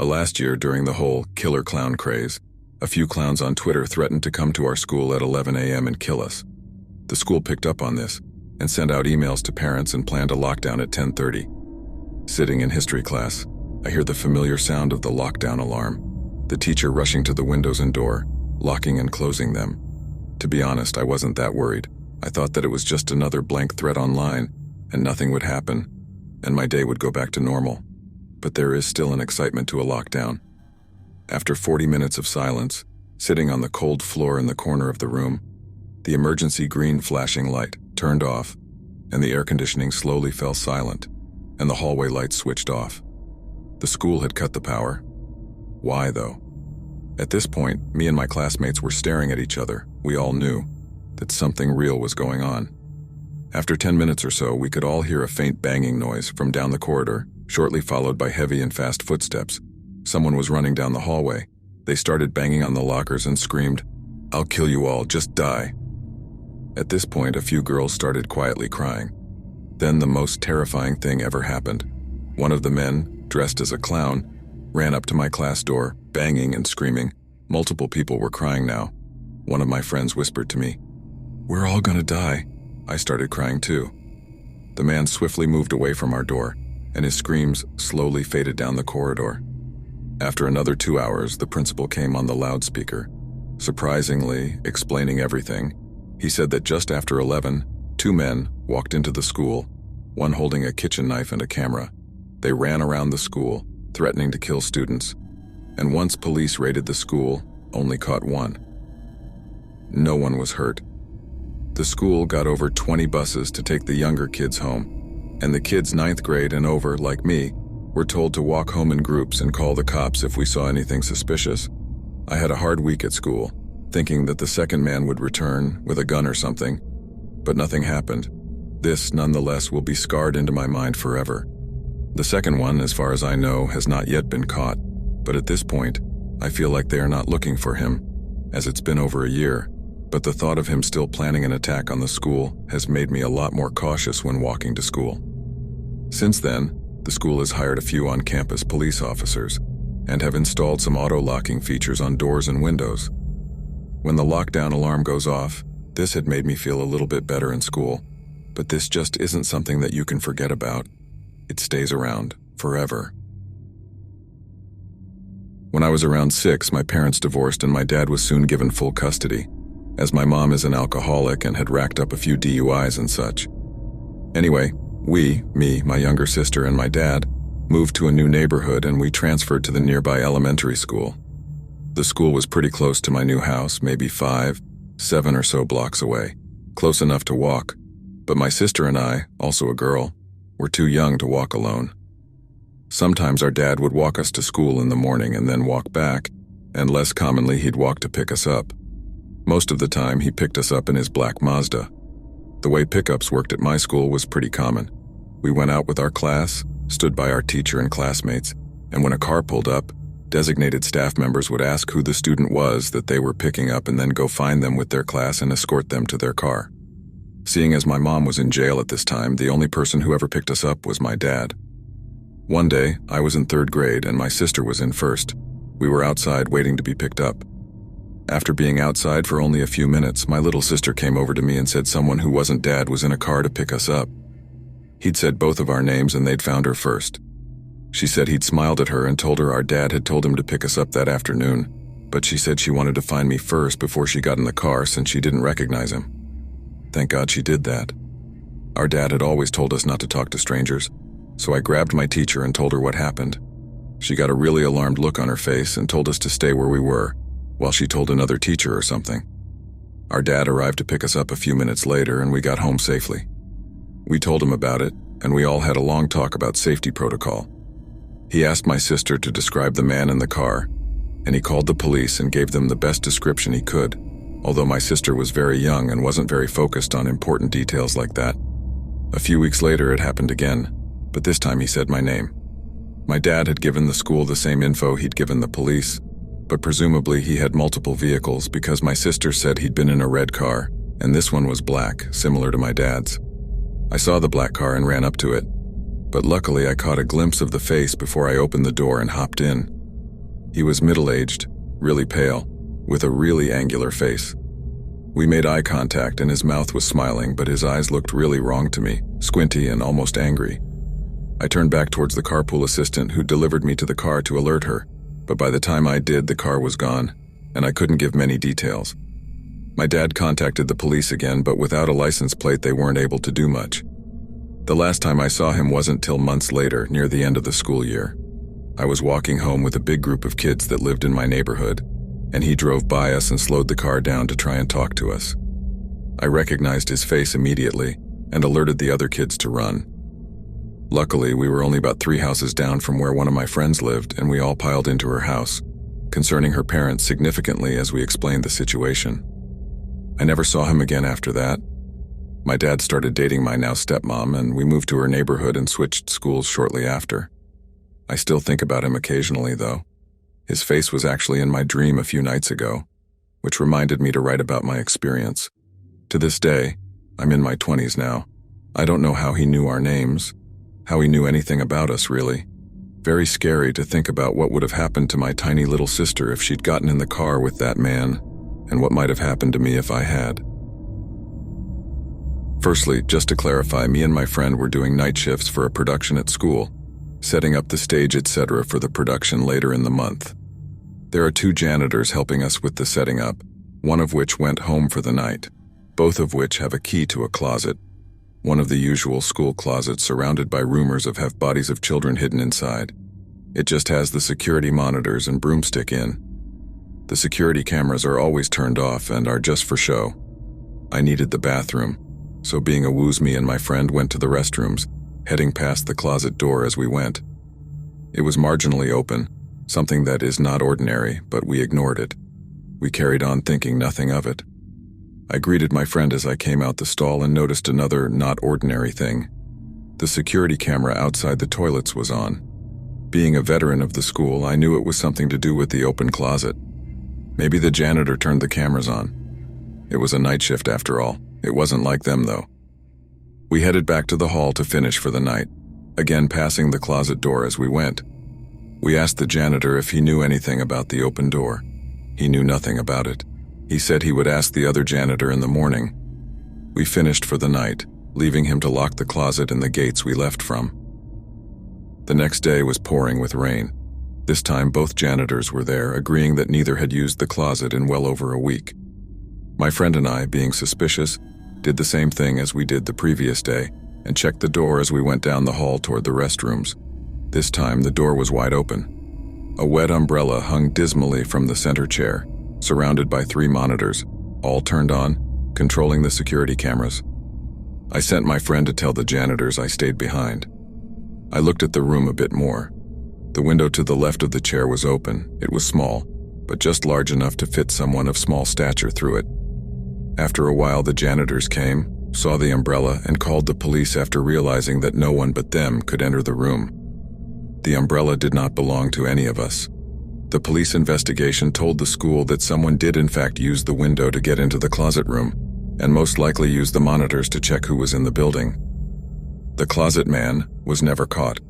Last year, during the whole killer clown craze, a few clowns on Twitter threatened to come to our school at 11 a.m. and kill us. The school picked up on this and sent out emails to parents and planned a lockdown at 10:30. Sitting in history class, I hear the familiar sound of the lockdown alarm, the teacher rushing to the windows and door, locking and closing them. To be honest, I wasn't that worried. I thought that it was just another blank threat online, and nothing would happen, and my day would go back to normal. But there is still an excitement to a lockdown. After 40 minutes of silence, sitting on the cold floor in the corner of the room, the emergency green flashing light turned off, and the air conditioning slowly fell silent, and the hallway lights switched off. The school had cut the power. Why, though? At this point, me and my classmates were staring at each other. We all knew that something real was going on. After 10 minutes or so, we could all hear a faint banging noise from down the corridor, shortly followed by heavy and fast footsteps. Someone was running down the hallway. They started banging on the lockers and screamed, "I'll kill you all, just die." At this point, a few girls started quietly crying. Then the most terrifying thing ever happened. One of the men, dressed as a clown, ran up to my class door, banging and screaming. Multiple people were crying now. One of my friends whispered to me, "We're all gonna die." I started crying too. The man swiftly moved away from our door, and his screams slowly faded down the corridor. After another 2 hours, the principal came on the loudspeaker, surprisingly explaining everything. He said that just after 11, 2 men walked into the school, one holding a kitchen knife and a camera. They ran around the school, threatening to kill students, and once police raided the school, only caught one. No one was hurt. The school got over 20 buses to take the younger kids home, and the kids 9th grade and over, like me, were told to walk home in groups and call the cops if we saw anything suspicious. I had a hard week at school, thinking that the second man would return with a gun or something, but nothing happened. This, nonetheless, will be scarred into my mind forever. The second one, as far as I know, has not yet been caught, but at this point, I feel like they are not looking for him, as it's been over a year, but the thought of him still planning an attack on the school has made me a lot more cautious when walking to school. Since then, the school has hired a few on-campus police officers and have installed some auto-locking features on doors and windows. When the lockdown alarm goes off, this had made me feel a little bit better in school, but this just isn't something that you can forget about. It stays around forever. When I was around 6, my parents divorced and my dad was soon given full custody, as my mom is an alcoholic and had racked up a few DUIs and such. Anyway, me, my younger sister, and my dad moved to a new neighborhood and we transferred to the nearby elementary school. The school was pretty close to my new house, maybe 5, 7 or so blocks away, close enough to walk, but my sister and I, also a girl, were too young to walk alone. Sometimes our dad would walk us to school in the morning and then walk back, and less commonly he'd walk to pick us up. Most of the time he picked us up in his black Mazda. The way pickups worked at my school was pretty common. We went out with our class, stood by our teacher and classmates, and when a car pulled up, designated staff members would ask who the student was that they were picking up and then go find them with their class and escort them to their car. Seeing as my mom was in jail at this time, the only person who ever picked us up was my dad. One day, I was in 3rd grade and my sister was in 1st. We were outside waiting to be picked up. After being outside for only a few minutes, my little sister came over to me and said someone who wasn't Dad was in a car to pick us up. He'd said both of our names and they'd found her first. She said he'd smiled at her and told her our dad had told him to pick us up that afternoon, but she said she wanted to find me first before she got in the car since she didn't recognize him. Thank God she did that. Our dad had always told us not to talk to strangers, so I grabbed my teacher and told her what happened. She got a really alarmed look on her face and told us to stay where we were, while she told another teacher or something. Our dad arrived to pick us up a few minutes later and we got home safely. We told him about it, and we all had a long talk about safety protocol. He asked my sister to describe the man in the car, and he called the police and gave them the best description he could, although my sister was very young and wasn't very focused on important details like that. A few weeks later it happened again, but this time he said my name. My dad had given the school the same info he'd given the police, but presumably he had multiple vehicles because my sister said he'd been in a red car, and this one was black, similar to my dad's. I saw the black car and ran up to it, but luckily I caught a glimpse of the face before I opened the door and hopped in. He was middle-aged, really pale, with a really angular face. We made eye contact and his mouth was smiling, but his eyes looked really wrong to me, squinty and almost angry. I turned back towards the carpool assistant who delivered me to the car to alert her, but by the time I did, the car was gone, and I couldn't give many details. My dad contacted the police again, but without a license plate they weren't able to do much. The last time I saw him wasn't till months later, near the end of the school year. I was walking home with a big group of kids that lived in my neighborhood, and he drove by us and slowed the car down to try and talk to us. I recognized his face immediately and alerted the other kids to run. Luckily, we were only about 3 houses down from where one of my friends lived, and we all piled into her house, concerning her parents significantly as we explained the situation. I never saw him again after that. My dad started dating my now stepmom, and we moved to her neighborhood and switched schools shortly after. I still think about him occasionally, though. His face was actually in my dream a few nights ago, which reminded me to write about my experience. To this day, I'm in my 20s now. I don't know how he knew our names, how he knew anything about us, really. Very scary to think about what would have happened to my tiny little sister if she'd gotten in the car with that man, and what might have happened to me if I had. Firstly, just to clarify, me and my friend were doing night shifts for a production at school, setting up the stage, etc. for the production later in the month. There are 2 janitors helping us with the setting up, one of which went home for the night, both of which have a key to a closet, one of the usual school closets surrounded by rumors of have bodies of children hidden inside. It just has the security monitors and broomstick in. The security cameras are always turned off and are just for show. I needed the bathroom, so being a wooz, me and my friend went to the restrooms, heading past the closet door as we went. It was marginally open, something that is not ordinary, but we ignored it. We carried on thinking nothing of it. I greeted my friend as I came out the stall and noticed another not ordinary thing. The security camera outside the toilets was on. Being a veteran of the school, I knew it was something to do with the open closet. Maybe the janitor turned the cameras on. It was a night shift after all. It wasn't like them, though. We headed back to the hall to finish for the night, again passing the closet door as we went. We asked the janitor if he knew anything about the open door. He knew nothing about it. He said he would ask the other janitor in the morning. We finished for the night, leaving him to lock the closet and the gates we left from. The next day was pouring with rain. This time both janitors were there, agreeing that neither had used the closet in well over a week. My friend and I, being suspicious, did the same thing as we did the previous day and checked the door as we went down the hall toward the restrooms. This time the door was wide open. A wet umbrella hung dismally from the center chair, surrounded by 3 monitors, all turned on, controlling the security cameras. I sent my friend to tell the janitors. I stayed behind. I looked at the room a bit more. The window to the left of the chair was open. It was small, but just large enough to fit someone of small stature through it. After a while, the janitors came, saw the umbrella, and called the police after realizing that no one but them could enter the room. The umbrella did not belong to any of us. The police investigation told the school that someone did in fact use the window to get into the closet room, and most likely used the monitors to check who was in the building. The closet man was never caught.